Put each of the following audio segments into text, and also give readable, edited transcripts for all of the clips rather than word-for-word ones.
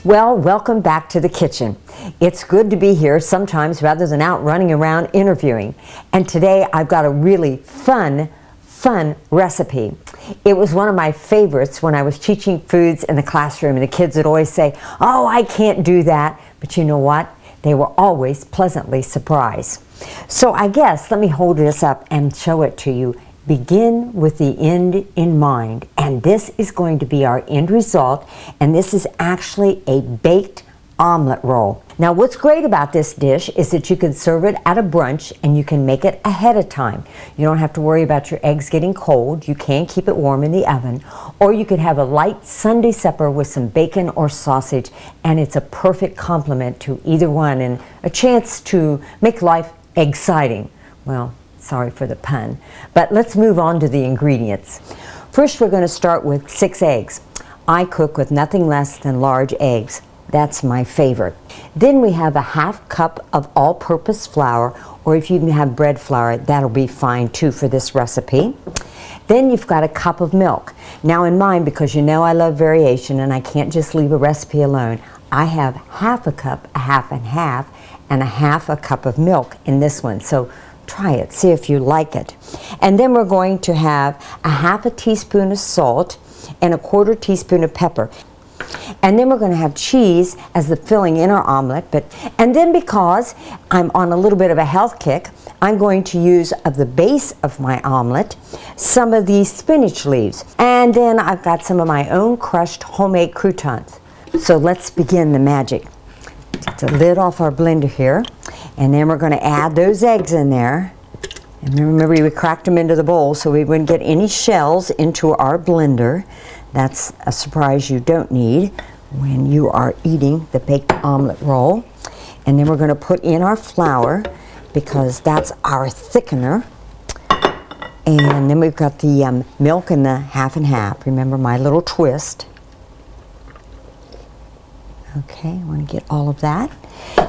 Well, welcome back to the kitchen. It's good to be here sometimes rather than out running around interviewing. And today I've got a really fun recipe. It was one of my favorites when I was teaching foods in the classroom, and the kids would always say, "Oh, I can't do that." But you know what? They were always pleasantly surprised. So I guess let me hold this up and show it to you. Begin with the end in mind, and this is going to be our end result, and this is actually a baked omelet roll. Now what's great about this dish is that you can serve it at a brunch and you can make it ahead of time. You don't have to worry about your eggs getting cold. You can keep it warm in the oven, or you could have a light Sunday supper with some bacon or sausage, and it's a perfect complement to either one and a chance to make life exciting. Well, sorry for the pun, but let's move on to the ingredients. First, we're going to start with 6 eggs. I cook with nothing less than large eggs. That's my favorite. Then we have a 1/2 cup of all-purpose flour, or if you even have bread flour, that'll be fine too for this recipe. Then you've got a cup of milk. Now in mine, because you know I love variation and I can't just leave a recipe alone, I have 1/2 cup, a half and half, and a 1/2 cup of milk in this one. So try it, see if you like it. And then we're going to have a 1/2 teaspoon of salt and a 1/4 teaspoon of pepper. And then we're going to have cheese as the filling in our omelet. And then because I'm on a little bit of a health kick, I'm going to use of the base of my omelet some of these spinach leaves. And then I've got some of my own crushed homemade croutons. So let's begin the magic. Take the lid off our blender here, and then we're going to add those eggs in there. And remember, we cracked them into the bowl so we wouldn't get any shells into our blender. That's a surprise you don't need when you are eating the baked omelet roll. And then we're going to put in our flour because that's our thickener. And then we've got the milk and the 1/2 and 1/2. Remember my little twist. Okay, I want to get all of that.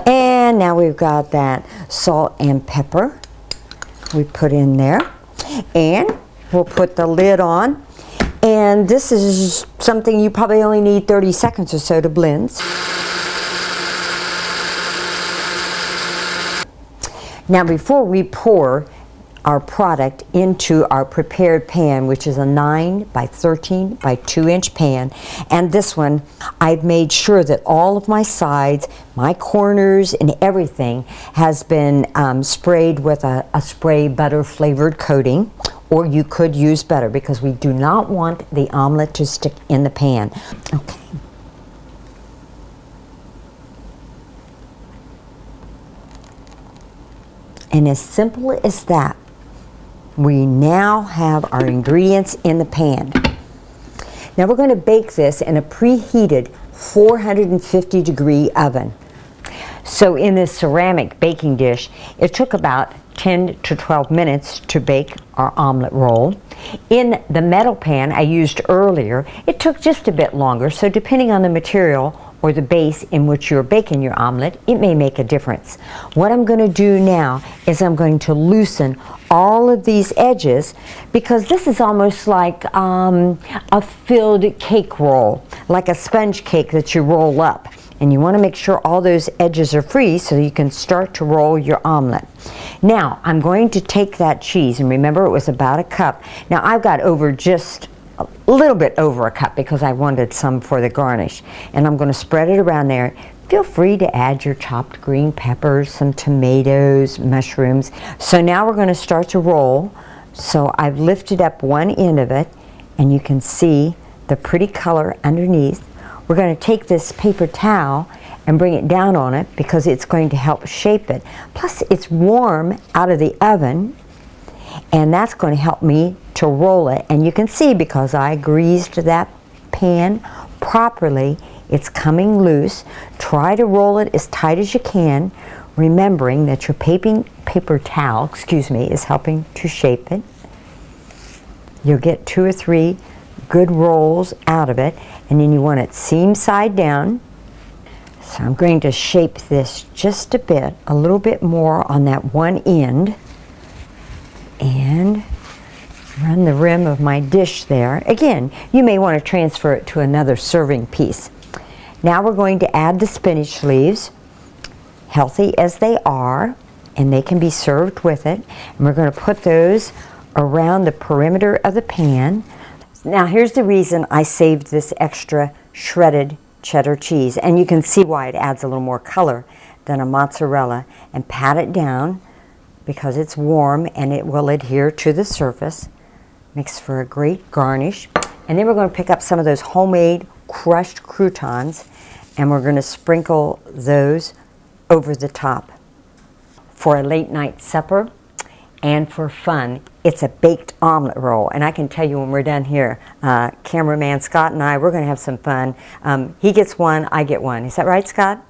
And now we've got that salt and pepper we put in there. And we'll put the lid on. And this is something you probably only need 30 seconds or so to blend. Now before we pour our product into our prepared pan, which is a 9 by 13 by 2-inch pan, and this one I've made sure that all of my sides, my corners and everything has been sprayed with a spray butter flavored coating. Or you could use butter because we do not want the omelet to stick in the pan. Okay. And as simple as that, we now have our ingredients in the pan. Now we're going to bake this in a preheated 450-degree oven. So in this ceramic baking dish, it took about 10 to 12 minutes to bake our omelet roll. In the metal pan I used earlier, it took just a bit longer, so depending on the material or the base in which you're baking your omelet, it may make a difference. What I'm going to do now is I'm going to loosen all of these edges because this is almost like a filled cake roll, like a sponge cake that you roll up. And you want to make sure all those edges are free so you can start to roll your omelet. Now, I'm going to take that cheese, and remember it was about a cup. Now, I've got over just a little bit over a cup because I wanted some for the garnish. And I'm going to spread it around there. Feel free to add your chopped green peppers, some tomatoes, mushrooms. So now we're going to start to roll. So I've lifted up one end of it, and you can see the pretty color underneath. We're going to take this paper towel and bring it down on it because it's going to help shape it. Plus it's warm out of the oven, and that's going to help me to roll it. And you can see because I greased that pan properly, it's coming loose. Try to roll it as tight as you can, remembering that your paper towel, is helping to shape it. You'll get 2 or 3 good rolls out of it, and then you want it seam side down. So I'm going to shape this just a bit, a little bit more on that one end, and run the rim of my dish there. Again, you may want to transfer it to another serving piece. Now we're going to add the spinach leaves, healthy as they are, and they can be served with it. And we're going to put those around the perimeter of the pan. Now here's the reason I saved this extra shredded cheddar cheese, and you can see why it adds a little more color than a mozzarella. And pat it down because it's warm and it will adhere to the surface. Makes for a great garnish. And then we're going to pick up some of those homemade crushed croutons, and we're going to sprinkle those over the top. For a late night supper and for fun, it's a baked omelet roll. And I can tell you when we're done here, cameraman Scott and I, we're going to have some fun. He gets one, I get one. Is that right, Scott?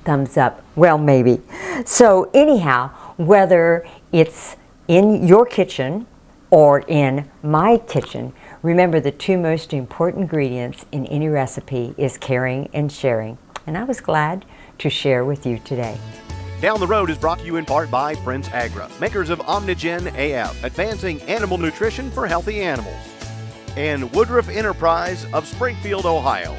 Thumbs up. Well, maybe. So anyhow, whether it's in your kitchen or in my kitchen, remember the two most important ingredients in any recipe is caring and sharing. And I was glad to share with you today. Down the Road is brought to you in part by Prince Agra, makers of Omnigen AF, advancing animal nutrition for healthy animals, and Woodruff Enterprise of Springfield, Ohio.